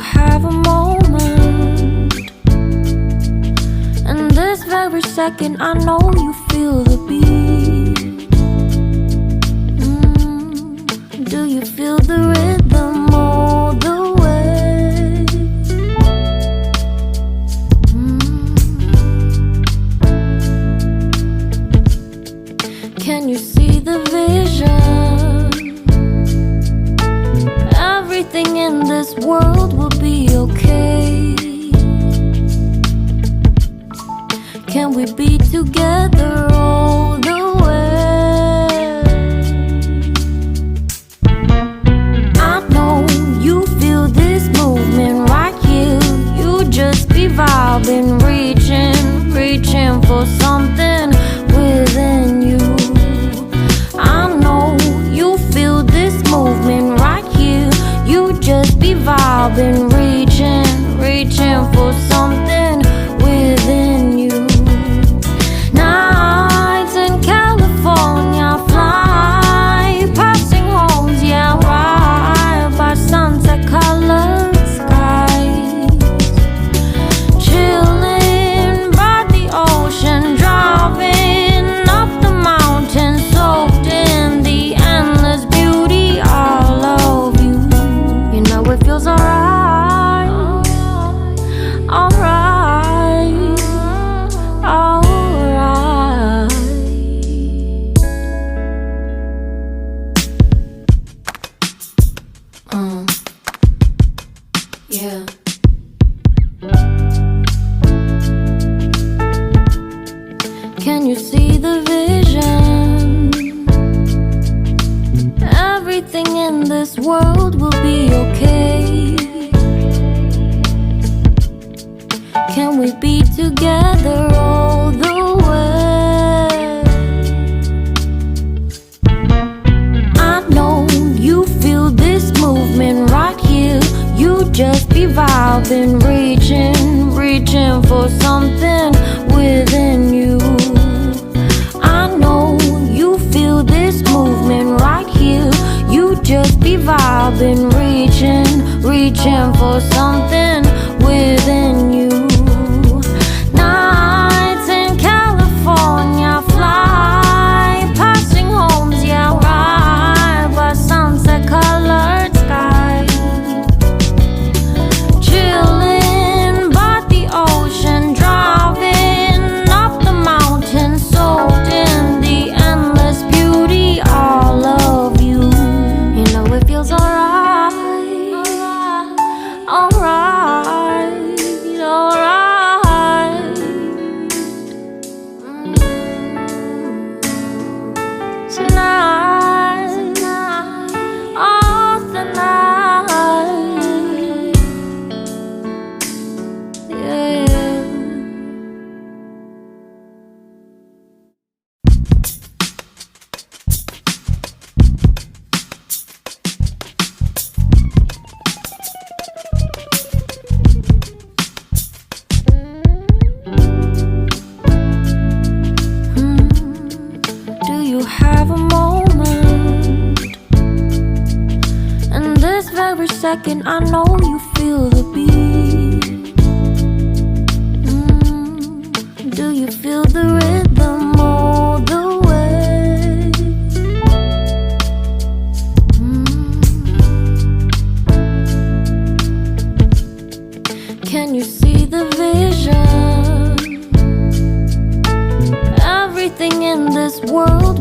have a moment? And this very second I know you feel the beat. Do you feel the rhythm all the way? Can you see the vision? Everything in this world will be okay. Can we be together all the way? I know you feel this movement right here. You just be vibing, reaching for something within you. I know you feel this movement right here. You just be vibing, reaching for something within you. Nights in California, fly passing homes, yeah, right by sunset colored skies. Chilling by the ocean, driving up the mountain, soaked in the endless beauty all of you. You know it feels alright, alright, alright. Yeah. Can you see the vision? Everything in this world will be okay. Can we be together all the way? I know you feel this movement right here. You just be vibing, reaching for something within you. I know you feel this movement right here. You just be vibing, reaching for something within you. Nights in California, fly passing homes, yeah, right by sunset colored skies. Chilling by the ocean, driving up the mountain, soaked in the endless beauty all of you. You know it feels alright, alright, alright. Tonight, oh tonight, yeah. Do you have a moment? And this very second I know you feel the beat. Do you feel the rhythm all the way? Can you see the vision? Everything in this world